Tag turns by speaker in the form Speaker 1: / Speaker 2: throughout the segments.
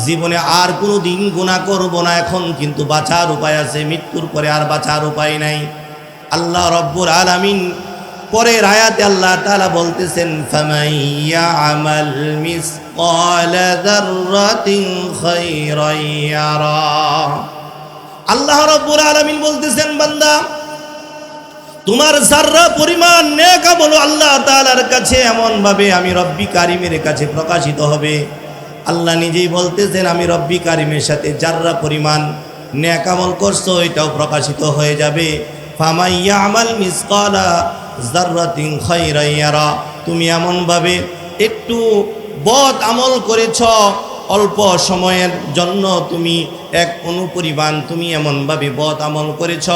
Speaker 1: জীবনে আর কোনো দিন গুনাহ করব না, এখন কিন্তু বাঁচার উপায় আছে, মৃত্যুর পরে আর বাঁচার উপায় নাই। আল্লাহ রব্বুল আলামিন পরের আয়াতে আল্লাহ তাআলা বলতেছেন, ফামান ইয়ামাল মিসকালা যাররাতিন খায়রান ইয়ারা। আল্লাহ রব্বুল আলামিন বলতেছেন, বান্দা তোমার যাররা পরিমাণ নেক আমল আল্লাহ তাআলার কাছে এমন ভাবে আমি রব্বি কারিমের কাছে প্রকাশিত হবে। আল্লাহ নিজেই বলতেছেন, আমি রব্বি কারিমের সাথে যাররা পরিমাণ নেক আমল করছো এটাও প্রকাশিত হয়ে যাবে। ফামান ইয়ামাল মিসকালা যাররাতিন খায়রান ইয়ারা। তুমি এমনভাবে একটু বদ আমল করেছ, অল্প সময়ের জন্য তুমি এক অনুপরিমাণ তুমি এমনভাবে বদ আমল করেছ,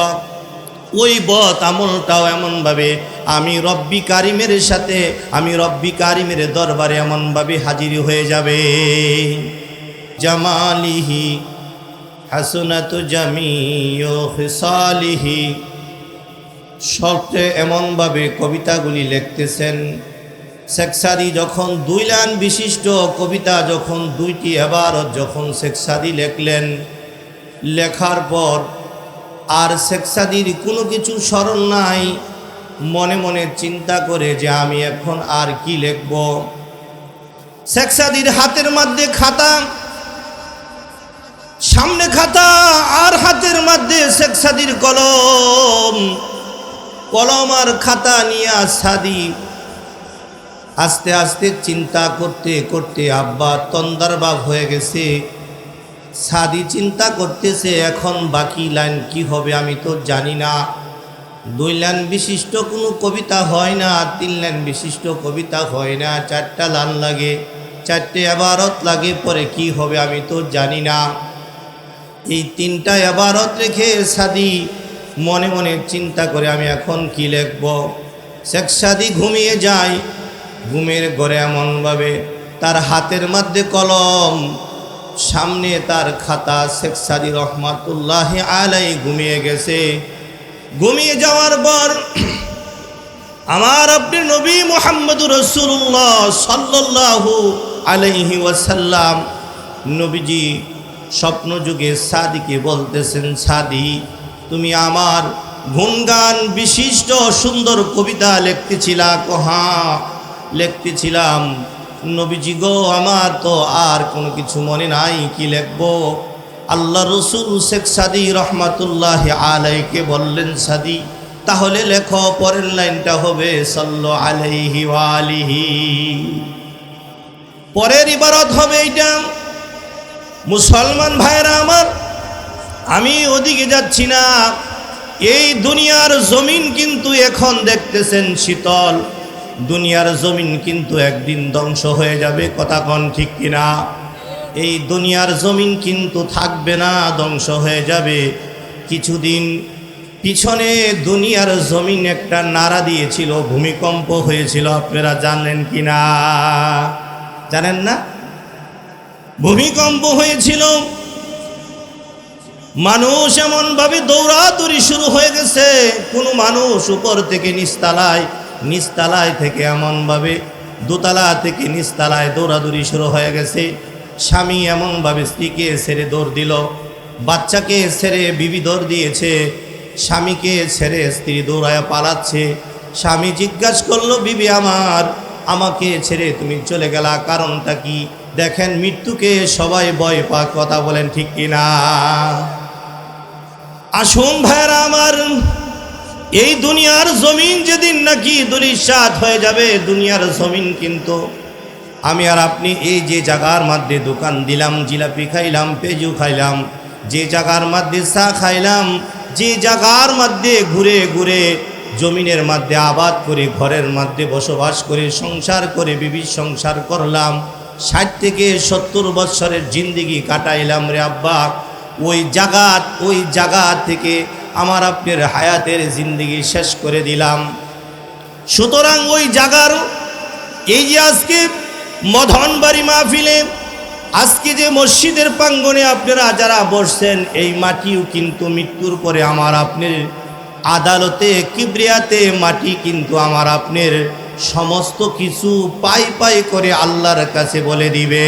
Speaker 1: ওই বদ আমলটাও এমনভাবে আমি রব্বি কারিমের সাথে, আমি রব্বি কারিমের দরবারে এমনভাবে হাজির হয়ে যাবে। জামালিহি হাসনাতু জামিউ খিসালিহি। সবচেয়ে এমনভাবে কবিতাগুলি লিখতেছেন শেখ সাদী, যখন 2 লাইন বিশিষ্ট কবিতা, যখন 2টি ইবারত যখন শেখ সাদী লিখলেন, লেখার পর আর শেখ সাদীর কোনো কিছু স্মরণ নাই, মনে মনে চিন্তা করে যে আমি এখন আর কি লিখব। শেখ সাদীর হাতের মধ্যে খাতা, সামনে খাতা আর হাতের মধ্যে শেখ সাদীর কলম, কলম আর খাতা নিয়ে সাদী আস্তে আস্তে চিন্তা করতে করতে আব্বা তন্দারবাব হয়ে গেছে। সাদী চিন্তা করতেছে এখন বাকি লাইন কি হবে আমি তো জানি না। 2 লাইন বিশিষ্ট কোনো কবিতা হয় না, 3 লাইন বিশিষ্ট কবিতা হয় না, 4টা লাইন লাগে, 4টে ইবারত লাগে, পরে কি হবে আমি তো জানি না। এই 3টা ইবারত রেখে সাদী মনে মনে চিন্তা করে আমি এখন কি লিখব। শেখ সাদী ঘুমিয়ে যায়। ঘুমের ঘরে এমনভাবে তার হাতের মধ্যে কলম, সামনে তার খাতা। শেখ সাদী রহমাতুল্লাহি আলাইহি ঘুমিয়ে গেছে। ঘুমিয়ে যাওয়ার পর আমার আপনার নবী মুহাম্মদুর রাসূলুল্লাহ সাল্লাল্লাহু আলাইহি ওয়াসাল্লাম নবীজি স্বপ্ন যুগে সাদীকে বলতেছেন, সাদী তুমি আমার গুণগান বিশিষ্ট সুন্দর কবিতা লিখতেছিলা। হ্যাঁ লিখতেছিলাম নবীজি গো, আমার তো আর কোনো কিছু মনে নাই, কি লিখবো। আল্লাহ রসুল শেখ সাদী রহমাতুল্লাহি আলাইহিকে বললেন, সাদী তাহলে লেখো, পরের লাইনটা হবে সাল্লু আলাইহি ওয়া আলিহি। পরের ইবারত হবে এইটা। মুসলমান ভাইরা আমার, আমি ওদিকে যাচ্ছি না। এই দুনিয়ার জমিন কিন্তু এখন দেখতেছেন শীতল, দুনিয়ার জমিন কিন্তু একদিন ধ্বংস হয়ে যাবে, কথা কোন ঠিক কিনা? এই দুনিয়ার জমিন কিন্তু থাকবে না, ধ্বংস হয়ে যাবে। কিছুদিন পিছনে দুনিয়ার জমিন একটা নাড়া দিয়েছিল, ভূমিকম্প হয়েছিল, আপনারা জানেন কিনা? জানেন না? ভূমিকম্প হয়েছিল, মানুষ এমনভাবে দৌড়াদৌড়ি শুরু হয়ে গেছে। কোনো মানুষ উপর থেকে নিচতলায়, নিচতলায় থেকে এমনভাবে দোতলা থেকে নিচতলায় দৌড়াদৌড়ি শুরু হয়ে গেছে। স্বামী এমনভাবে স্ত্রীকে ছেড়ে দৌড় দিল, বাচ্চাকে ছেড়ে বিবি দৌড় দিয়েছে, স্বামীকে ছেড়ে স্ত্রী দৌড়ায় পালাচ্ছে। স্বামী জিজ্ঞাসা করলো, বিবি আমার, আমাকে ছেড়ে তুমি চলে গেলা, কারণটা কি? দেখেন মৃত্যুকে সবাই ভয় পায়, কথা বলেন ঠিক কিনা? আসুন ভাইরা আমার, এই দুনিয়ার জমিন যেদিন নাকি ধূলিসাৎ হয়ে যাবে, দুনিয়ার জমিন কিন্তু আমি আর আপনি এই যে জায়গার মধ্যে দোকান দিলাম, জিলাপি খাইলাম, পেজু খাইলাম, যে জায়গার মধ্যে চা খাইলাম, যে জায়গার মধ্যে ঘুরে ঘুরে জমিনের মধ্যে আবাদ করে, ঘরের মধ্যে বসবাস করে, সংসার করে, বিবির সংসার করলাম, 60 থেকে 70 বছরের জিন্দেগি কাটাইলাম রে আব্বা, ওই জায়গা থেকে আমার আপনার হায়াতের জিন্দেগি শেষ করে দিলাম। সুতরাং ওই জায়গার এই যে আজকে মধনবাড়ি মাহফিলে, আজকে যে মসজিদের প্রাঙ্গণে আপনারা যারা বসছেন, এই মাটিও কিন্তু মৃত্যুর পরে আমার আপনার আদালতে কিবরিয়াতে মাটি কিন্তু আমার আপনার সমস্ত কিছু পাই পাই করে আল্লাহর কাছে বলে দিবে।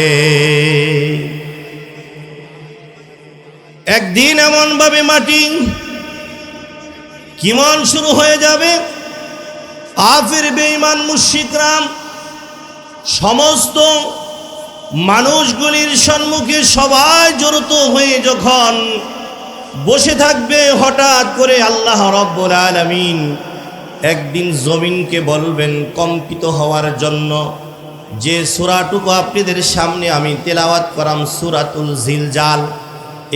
Speaker 1: একদিন এমনভাবে মাটি কিমন শুরু হয়ে যাবে, কাফির বেঈমান মুশরিকরা সমস্ত মানুষগুলির সম্মুখে সবাই জড়িত হয়ে যখন বসে থাকবে, হঠাৎ করে আল্লাহ রাব্বুল আলামিন একদিন জমিনকে বলবেন কম্পিত হওয়ার জন্য। যে সূরাটুকু আপনাদের সামনে আমি তেলাওয়াত করাম, সূরাতুল জিলজাল।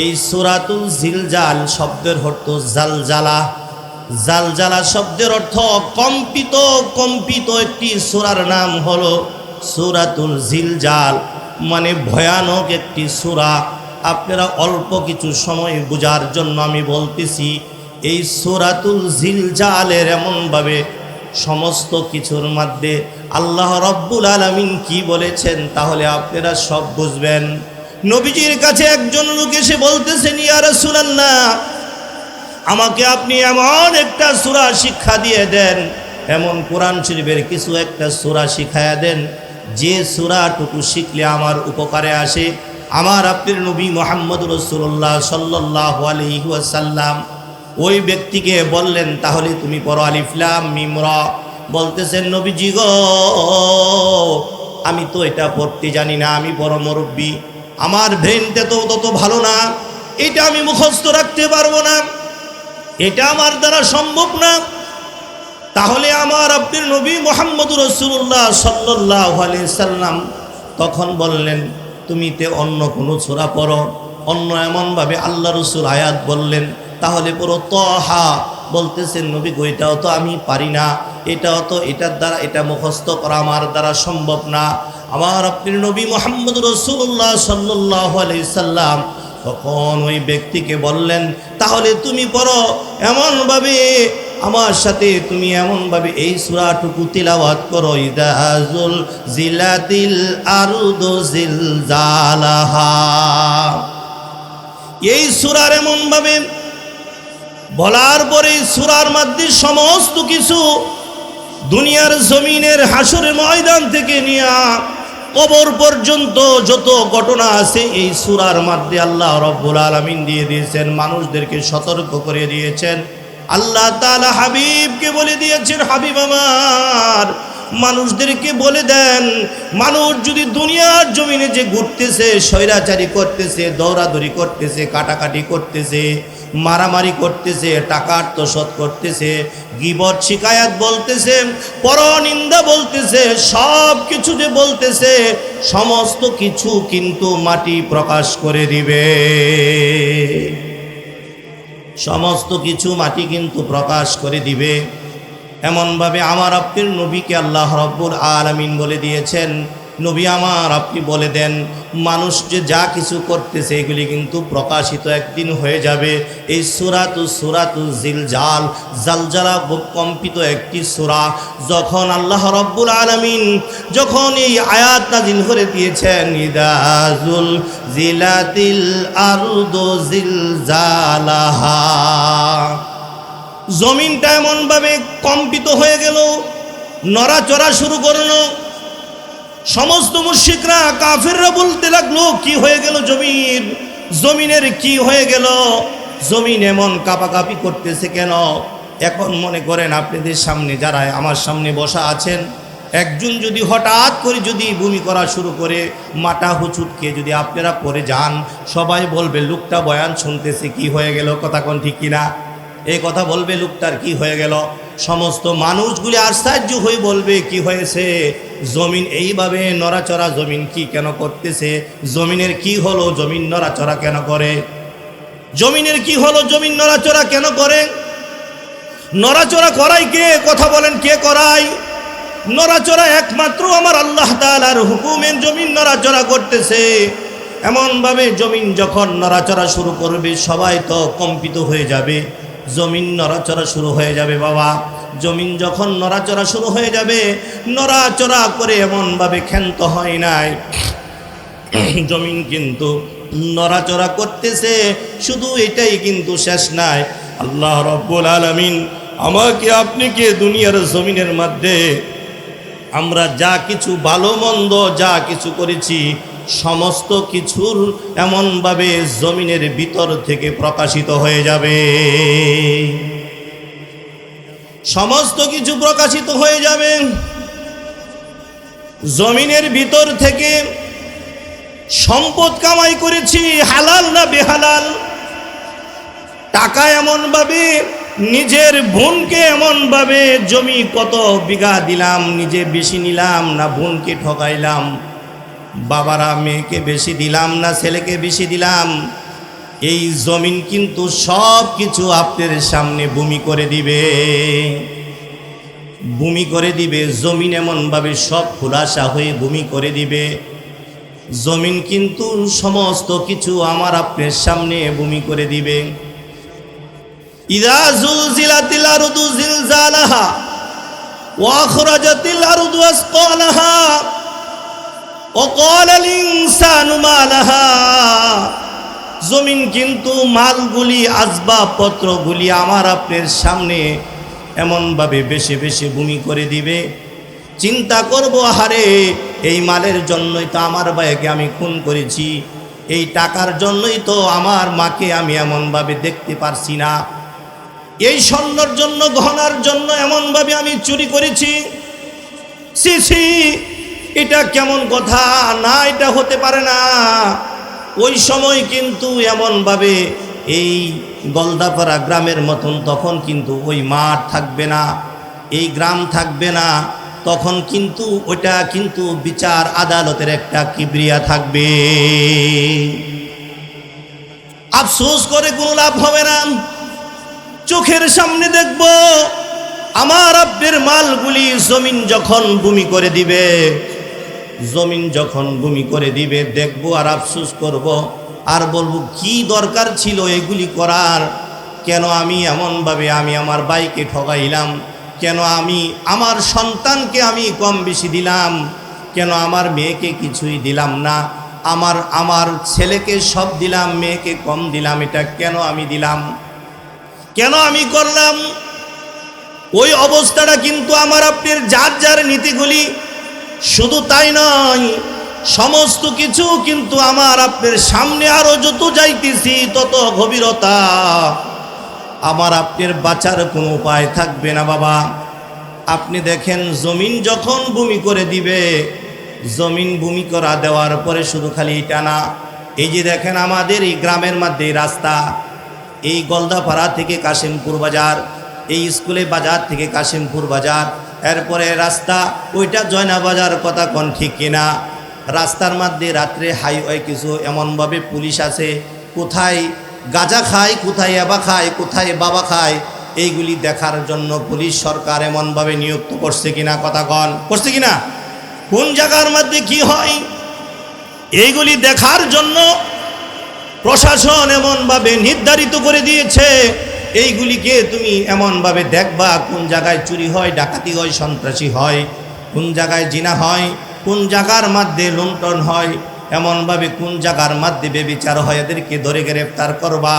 Speaker 1: এই সূরাতুল জিলজাল শব্দের অর্থ জালজালা। জালজালা শব্দের অর্থ কম্পিত। কম্পিত একটি সূরার নাম হলো সূরাতুল জিলজাল, মানে ভয়ানক একটি সূরা। আপনারা অল্প কিছু সময় বোঝার জন্য আমি বলতেছি, এই সূরাতুল জিলজালের এমনভাবে সমস্ত কিছুর মধ্যে আল্লাহ রাব্বুল আলামিন কি বলেছেন তাহলে আপনারা সব বুঝবেন। নবীজির কাছে একজন লোক এসে বলতেছেন, ইয়া রাসূলুল্লাহ, আমাকে আপনি এমন একটা সূরা শিক্ষা দিয়ে দেন, এমন কোরআন শরীফের কিছু একটা সূরা শিখায়া দেন যে সূরাটুকু শিখলে আমার উপকারে আসে। আমার আপনার নবী মুহাম্মদ রাসূলুল্লাহ সাল্লাল্লাহু আলাইহি ওয়াসাল্লাম ওই ব্যক্তিকে বললেন, তাহলে তুমি পড়ো আলিফ লাম মিম রা। বলতেছেন, নবীজি গো, আমি তো এটা পড়তে জানি না, আমি বড় মুরব্বী, আমার ব্রেনটা তো তত ভালো না, এটা আমি মুখস্থ রাখতে পারবো না, এটা আমার দ্বারা সম্ভব না। তাহলে আমার আপনার নবী মুহাম্মদ রাসূলুল্লাহ সাল্লাল্লাহু আলাইহি সাল্লাম তখন বললেন, তুমি তে অন্য কোনো সূরা পড়ো। অন্য এমনভাবে আল্লাহ রাসূল আয়াত বললেন, তাহলে পড়ো তাহা। বলতেছেন, নবী গো, এটাও তো আমি পারি না, এটাও তো এটার দ্বারা এটা মুখস্থ করা আমার দ্বারা সম্ভব না। আমার আপনার নবী মুহাম্মদ রাসূলুল্লাহ সাল্লাল্লাহু আলাইহি সাল্লাম তখন ওই ব্যক্তিকে বললেন, তাহলে তুমি পড়ো এমনভাবে, আমার সাথে তুমি এমনভাবে এই সূরাটুকু তিলাওয়াত করো, ইযা যুলজিলাতিল আরদু জিলজালাহা। এই সূরার এমনভাবে বলার পরে সূরার মধ্যে সমস্ত কিছু দুনিয়ার জমিনের হাসরের ময়দান থেকে নিয়ে কবর পর্যন্ত যত ঘটনা আছে এই সূরার মধ্যে আল্লাহ রাব্বুল আলামিন দিয়ে দিয়েছেন, মানুষদেরকে সতর্ক করে দিয়েছেন। আল্লাহ তাআলা হাবিবকে বলে দিয়েছেন, হাবিব আমার, মানুষদেরকে বলে দেন, মানুষ যদি দুনিয়ার জমিনে যে ঘুরতেছে, স্বৈরাচারী করতেছে, দৌড়াদৌড়ি করতেছে, কাটাকাটি করতেছে, মারামারি করতেছে, টাকা আত্মসাৎ করতেছে, গীবত শিকায়াত বলতেছে, পরনিন্দা বলতেছে, সব কিছু যে বলতেছে, সমস্ত কিছু কিন্তু মাটি প্রকাশ করে দিবে। সমস্ত কিছু মাটি কিন্তু প্রকাশ করে দিবে। এমনভাবে আমার আপনার নবীকে আল্লাহ রাব্বুল আলামিন বলে দিয়েছেন, নবী আমার, আপনি বলে দেন, মানুষ যে যা কিছু করতেছে এগুলি কিন্তু প্রকাশিত একদিন হয়ে যাবে। এই সূরাতুল জিলজাল, জালজালা কম্পিত একটি সূরা। যখন আল্লাহ রাব্বুল আলামিন যখন এই আয়াত নাযিল করে দিয়েছেন, ইযা যুলজিলাতিল আরদু জিলজালাহা, জমিনটা এমনভাবে কম্পিত হয়ে গেল, নড়াচড়া শুরু করলো। সমস্ত মুশরিকরা কাফিররা বলতে লাগলো, কি হয়ে গেল জমিনের কি হয়ে গেল? জমিন এমন কাঁপাকাঁপি করতেছে কেন? এখন মনে করেন আপনাদের সামনে যারা আমার সামনে বসা আছেন, একজন যদি হঠাৎ করে যদি বমি করা শুরু করে, মাথা হুচুটকে যদি আপনারা পড়ে যান, সবাই বলবে লোকটা বয়ান শুনতেছে, কি হয়ে গেল? কথা কোন ঠিক কিনা? এই কথা বলবে, লোকটার কি হয়ে গেল? সমস্ত মানুষগুলি আশ্চর্য হয়ে বলবে, কি হয়েছে? জমিন এইভাবে নড়াচড়া, জমিন কি কেন করতেছে? জমিনের কি হলো? জমিন নড়াচড়া কেন করে? জমিনের কি হলো? জমিন নড়াচড়া কেন করে? নড়াচড়া করাই কে? কথা বলেন, কে করায়? নড়াচড়া একমাত্র আমার আল্লাহ তাআলার হুকুমে জমিন নড়াচড়া করতেছে। এমনভাবে জমিন যখন নড়াচড়া শুরু করবে, সবাই তো কম্পিত হয়ে যাবে, জমিন নড়াচড়া শুরু হয়ে যাবে। বাবা, জমিন যখন নড়াচড়া শুরু হয়ে যাবে, নড়াচড়া করে এমনভাবে ক্ষান্ত হয় নাই, জমিন কিন্তু নড়াচড়া করতেছে। শুধু এটাই কিন্তু শেষ নাই, আল্লাহ রাব্বুল আলামিন আমাকে আপনিকে দুনিয়ার জমিনের মধ্যে আমরা যা কিছু ভালো মন্দ যা কিছু করেছি, সমস্ত কিছুর এমনভাবে জমিনের ভিতর থেকে প্রকাশিত হয়ে যাবে। সমস্ত কিছু প্রকাশিত হয়ে যাবে। জমিনের ভিতর থেকে সম্পদ কামাই করেছি, হালাল না বেহালাল, টাকা এমনভাবে, নিজের বোনকে এমনভাবে জমি কত বিঘা দিলাম, নিজে বেশি নিলাম না বোনকে ঠকাইলাম, বাবারা মেয়েকে বেশি দিলাম না ছেলেকে বেশি দিলাম, এই জমিন কিন্তু সব কিছু আপনার সামনে ভূমি করে দিবে, ভূমি করে দিবে। জমিন এমনভাবে সব খুলাসা হয়ে ভূমি করে দিবে। জমিন কিন্তু সমস্ত কিছু আমার আপনার সামনে ভূমি করে দিবে। ইযা যুলজিলাতিল আরদু জিলজালাহা ওয়া আখরাজাতিল আরদু আসকালাহা ওয়া ক্বালাল ইনসানু মা লাহা। জমিন কিন্তু মালগুলি, আসবাবপত্রগুলি আমার আপনার সামনে এমনভাবে বেশি বেশি ভূমি করে দিবে। চিন্তা করব, আহারে এই মালের জন্যই তো আমার ভাইকে আমি খুন করেছি, এই টাকার জন্যই তো আমার মাকে আমি এমনভাবে দেখতে পারছি না, এই স্বর্ণর জন্য, গহনার জন্য এমনভাবে আমি চুরি করেছি। সি সি, এটা কেমন কথা, না এটা হতে পারে না। ওই সময় কিন্তু এমনভাবে এই গলদাপাড়া গ্রামের মতন তখন কিন্তু ওই মাঠ থাকবে না, এই গ্রাম থাকবে না, তখন কিন্তু ওটা কিন্তু বিচার আদালতের একটা কিবরিয়া থাকবে। আফসোস করে কোনো লাভ হবে না। চোখের সামনে দেখব আমার আপনার মালগুলি জমিন যখন ভূমি করে দিবে, জমিন যখন ভূমি করে দিবে, দেখব আর আফসোস করব, আর বলবো কি দরকার ছিল এগুলি করার, কেন আমি এমনভাবে আমি আমার ভাইকে ঠকাইলাম, কেন আমি আমার সন্তানকে আমি কম বেশি দিলাম, কেন আমার মেয়েকে কিছুই দিলাম না, আমার ছেলেকে সব দিলাম, মেয়েকে কম দিলাম, এটা কেন আমি দিলাম, কেন আমি করলাম। ওই অবস্থাটা কিন্তু আমার আপনার যার যার নীতিগুলি, শুধু তাই নয়, সমস্ত কিছু কিন্তু আমার আপনার সামনে আরো যত যাইতেছি তত গভীরতা, আমার আপনার বাঁচার কোনো উপায় থাকবে না বাবা। আপনি দেখেন জমিন যখন ভূমি করে দিবে, জমিন ভূমি করা দেওয়ার পরে শুধু খালি এটা না, এই যে দেখেন আমাদের এই গ্রামের মধ্যে রাস্তা, এই গলদাপাড়া থেকে কাশিমপুর বাজার, এই স্কুলে বাজার থেকে কাশিমপুর বাজার, এরপরে রাস্তা ওইটা জয়না বাজার, কথা কোন ঠিক কিনা। রাস্তার মধ্যে রাত্রে হাইওয়ে কিছু এমনভাবে পুলিশ আছে, কোথায় গাঁজা খায়, কোথায় ইয়াবা খায়, কোথায় বাবা খায়, এইগুলি দেখার জন্য পুলিশ সরকার এমনভাবে নিযুক্ত করছে কিনা, কথা কন করছে কিনা, কোন জায়গার মধ্যে কি হয় এইগুলি দেখার জন্য প্রশাসন এমনভাবে নির্ধারিত করে দিয়েছে। এইগুলিকে তুমি এমনভাবে দেখবা, কোন জায়গায় চুরি হয়, ডাকাতি হয়, সন্ত্রাসী হয়, কোন জায়গায় জিনা হয়, কোন জায়গার মধ্যে লুণ্ঠন হয়, এমনভাবে কোন জায়গার মধ্যে বেবিচার হয়, এদেরকে ধরে গ্রেফতার করবা।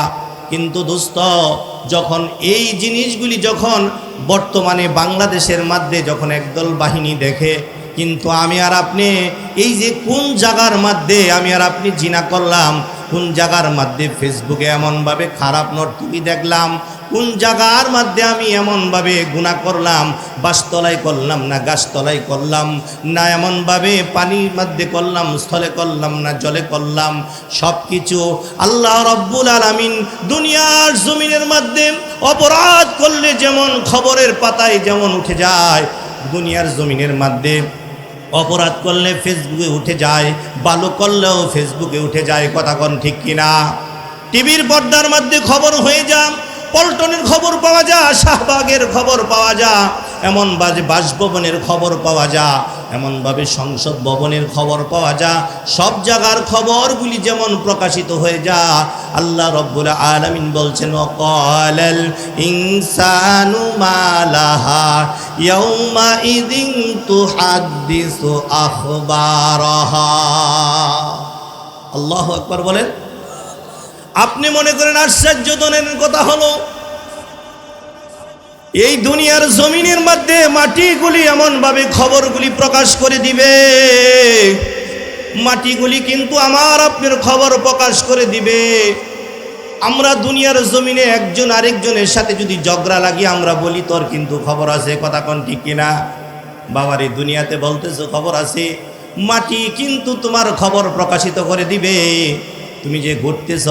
Speaker 1: কিন্তু দোস্ত, যখন এই জিনিসগুলি যখন বর্তমানে বাংলাদেশের মধ্যে যখন একদল বাহিনী দেখে, কিন্তু আমি আর আপনি এই যে কোন জায়গার মধ্যে আমি আর আপনি জিনা করলাম, কোন জায়গার মধ্যে ফেসবুকে এমনভাবে খারাপ নর্তকী দেখলাম, কোন জায়গার মধ্যে আমি এমনভাবে গুনাহ করলাম, বাসতলায় করলাম না গাছতলায় করলাম, না এমনভাবে পানির মধ্যে করলাম, স্থলে করলাম না জলে করলাম, সব কিছু আল্লাহ রব্বুল আলামিন দুনিয়ার জমিনের মধ্যে অপরাধ করলে যেমন খবরের পাতায় যেমন উঠে যায়, দুনিয়ার জমিনের মধ্যে অপরাধ করলে ফেসবুকে উঠে যায়, ভালো করলেও ফেসবুকে উঠে যায়, কথা কোন ঠিক কিনা। টিভির পর্দার মধ্যে খবর হয়ে যায়, পল্টনের খবর পাওয়া যায়, শাহবাগের খবর পাওয়া যায়, এমনভাবে বাসভবনের খবর পাওয়া যায়, এমনভাবে সংসদ ভবনের খবর পাওয়া যায়, সব জায়গার খবরগুলি যেমন প্রকাশিত হয়ে যায়। আল্লাহ রব্বুল আলামিন বলছেন, ওয়াকালাল ইনসানু মা লাহা ইয়াউমা ইযিন তুহাদ্দিসু আখবারাহা। আল্লাহু আকবার বলেন। আপনি মনে করেন আশ্চর্যজনক কথা হলো, এই দুনিয়ার জমিনের মধ্যে মাটিগুলি এমনভাবে খবরগুলি প্রকাশ করে দিবে, মাটিগুলি কিন্তু আমার আপনার খবর প্রকাশ করে দিবে। আমরা দুনিয়ার জমিনে একজন আরেকজনের সাথে যদি ঝগড়া লাগি আমরা বলি তোর কিন্তু খবর আছে, কথা কোন ঠিক কিনা? বাবার এই দুনিয়াতে বলতেছো খবর আছে, মাটি কিন্তু তোমার খবর প্রকাশিত করে দিবে। তুমি যে ঘুরতেছ,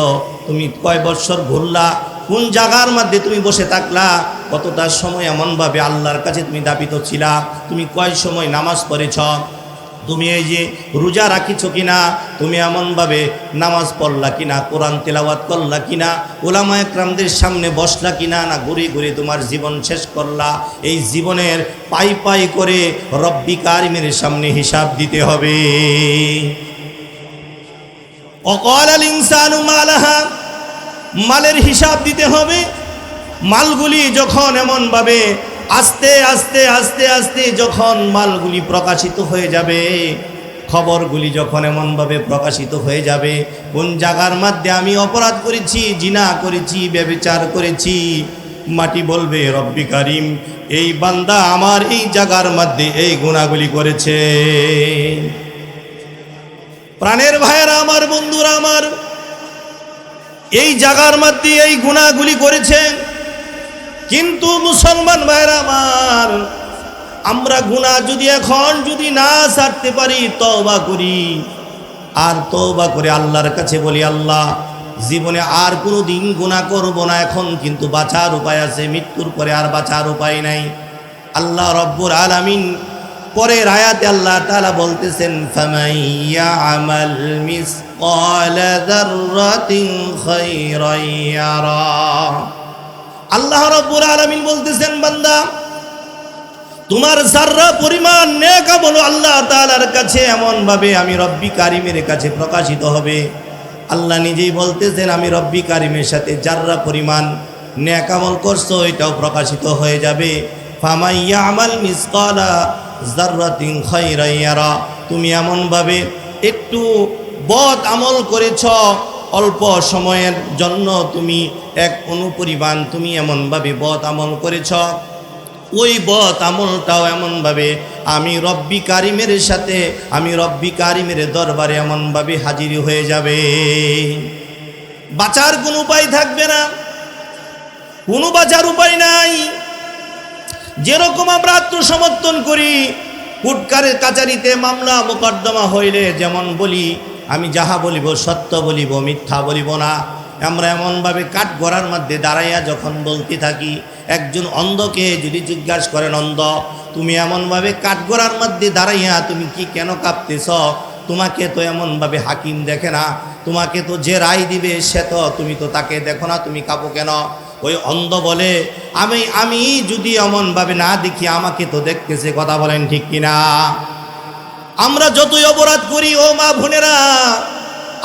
Speaker 1: তুমি কয় বৎসর ঘুরলা, কোন জায়গার মধ্যে তুমি বসে থাকলা, কতটা সময় এমনভাবে আল্লাহর কাছে তুমি দাবিত ছিলা, তুমি কয় সময় নামাজ পড়েছ, তুমি এই যে রোজা রাখিছ কিনা, তুমি এমনভাবে নামাজ পড়লা কিনা, কোরআন তেলাওয়াত করলা কিনা, ওলামা একরামদের সামনে বসলা কিনা, না ঘুরে ঘুরে তোমার জীবন শেষ করলা। এই জীবনের পাই পাই করে রব্বি কারিমের সামনে হিসাব দিতে হবে। অকাল ইনসানু মালাহা, মালের হিসাব দিতে হবে। মালগুলি যখন এমনভাবে আস্তে আস্তে আস্তে আস্তে যখন মালগুলি প্রকাশিত হয়ে যাবে, খবরগুলি যখন এমনভাবে প্রকাশিত হয়ে যাবে, কোন জায়গার মধ্যে আমি অপরাধ করেছি, জিনা করেছি, ব্যভিচার করেছি, মাটি বলবে রব্বি কারিম এই বান্দা আমার এই জায়গার মধ্যে এই গুনাহগুলি করেছে। প্রাণের ভাইয়েরা আমার, বন্ধুরা আমার, এই জায়গার মধ্যে এই গুনাহগুলি করেছে। কিন্তু মুসলমান ভাইরা আমার, আমরা গুনাহ যদি এখন যদি না ছাড়তে পারি, তওবা করি, আর তওবা করে আল্লাহর কাছে বলি আল্লাহ জীবনে আর কোনো দিন গুনাহ করব না, এখন কিন্তু বাঁচার উপায় আছে, মৃত্যুর পরে আর বাঁচার উপায় নাই। আল্লাহ রব্বুল আলামিন পরের আয়াতে আল্লাহ তাআলা বলতেছেন ফামান ইয়ামাল মিসকালা যাররাতিন খায়রান ইয়ারা। আল্লাহ রাব্বুল আলামিন বলতেছেন বান্দা তোমার যাররা পরিমাণ নেক আমল আল্লাহ তাআলার কাছে এমনভাবে আমি রব্বি কারিমের কাছে প্রকাশিত হবে। আল্লাহ নিজেই বলতেছেন আমি রব্বি কারিমের সাথে যাররা পরিমাণ নেক আমল করছো এটাও প্রকাশিত হয়ে যাবে। ফামান ইয়ামাল মিসকালা যাররাতিন খায়রান ইয়ারা, তুমি এমনভাবে একটু বদ আমল করেছ, অল্প সময়ের জন্য তুমি এক অনুপরিমাণ তুমি এমনভাবে বদ আমল করেছ, ওই বদ আমলটাও এমনভাবে আমি রব্বি কারিমের সাথে আমি রব্বি কারিমের দরবারে এমনভাবে হাজির হয়ে যাবে। বাঁচার কোনো উপায় থাকবে না, কোনো বাঁচার উপায় নাই। যেরকম আমরা আত্মসমর্থন করি, কোর্টকারের কাচারিতে মামলা মোকদ্দমা হইলে যেমন বলি আমি যাহা বলিব সত্য বলিব, মিথ্যা বলিব না, আমরা এমনভাবে কাঠগড়ার মধ্যে দাঁড়াইয়া যখন বলতে থাকি, একজন অন্ধকে যদি জিজ্ঞাসা করেন অন্ধ তুমি এমনভাবে কাঠগড়ার মধ্যে দাঁড়াইয়া তুমি কি কেন কাঁপতেছ, তোমাকে তো এমনভাবে হাকিম দেখে না, তোমাকে তো যে রায় দিবে সে তো তুমি তো তাকে দেখো না, তুমি কাঁপো কেন? ওই অন্ধ বলে আমি যদি এমনভাবে না দেখি আমাকে তো দেখতেছে, কথা বলেন ঠিক কিনা? আমরা যতই অপরাধ করি ও মা বোনেরা,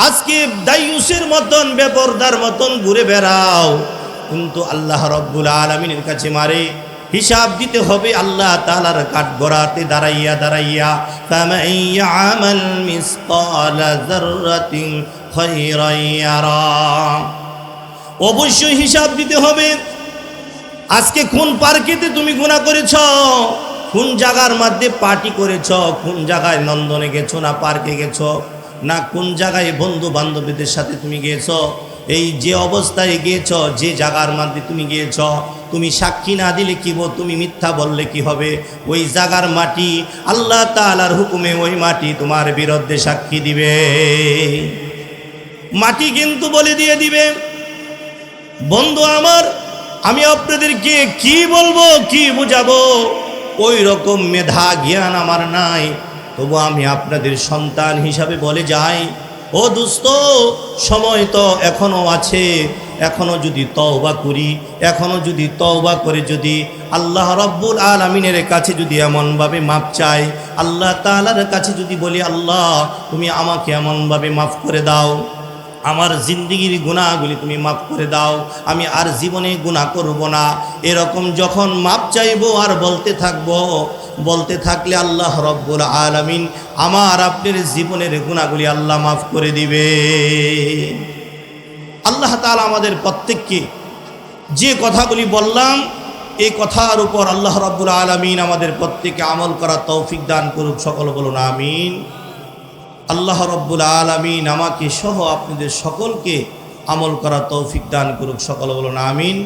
Speaker 1: আজকে দায়ুসের মতন বেপরদার মতন ঘুরে বেড়াও, কিন্তু আল্লাহ রব্বুল আলামিনের কাছে মারে হিসাব দিতে হবে আল্লাহ তাআলার কাঠগড়াতে দাঁড়াইয়া দাঁড়াইয়া। ফামান ইয়ামাল মিসকালা যাররাতিন খায়রান ইয়ারা, অবশ্যই হিসাব দিতে হবে। আজকে কোন পার্কেতে তুমি গুনাহ করেছ, কোন জায়গার মধ্যে পার্টি করেছ, কোন জায়গায় নন্দনে গেছো না পার্কে গেছো, না কোন জায়গায় বন্ধু বান্ধবীদের সাথে তুমি গিয়েছো, এই যে অবস্থায় গিয়েছ, যে জায়গার মধ্যে তুমি গিয়েছ, তুমি সাক্ষী না দিলে কি তুমি মিথ্যা বললে কি হবে? ওই জায়গার মাটি আল্লাহ তাআলার হুকুমে ওই মাটি তোমার বিরুদ্ধে সাক্ষী দিবে। মাটি কিন্তু বলে দিয়ে দিবে। বন্ধু আমার, আমি আপনাদেরকে কি বলবো, কি বুঝাবো, ওই রকম মেধা জ্ঞান আমার নাই, তবু আমি আপনাদের সন্তান হিসাবে বলে যাই, ও দোস্ত সময় তো এখনো আছে, এখনো যদি তওবা করি, এখনো যদি তওবা করে যদি আল্লাহ রব্বুল আলামিনের কাছে যদি এমনভাবে মাপ চাই, আল্লাহ তাআলার কাছে যদি বলি আল্লাহ তুমি আমাকে এমনভাবে মাফ করে দাও, আমার জিন্দিগির গুনাহগুলি তুমি মাফ করে দাও, আমি আর জীবনে গুনাহ করব না, এরকম যখন মাপ চাইবো আর বলতে থাকবো, বলতে থাকলে আল্লাহ রব্বুল আলামিন আমার আপনার জীবনের গুনাহগুলি আল্লাহ মাফ করে দিবে। আল্লাহ তাআলা আমাদের প্রত্যেককে যে কথাগুলি বললাম এই কথার উপর আল্লাহ রব্বুল আলামিন আমাদের প্রত্যেককে আমল করার তৌফিক দান করুক। সকল বলুন আমিন। আল্লাহ রব্বুল আলামিন আমাকে সহ আপনাদের সকলকে আমল করা তৌফিক দান করুক। সকল বলুন আমিন।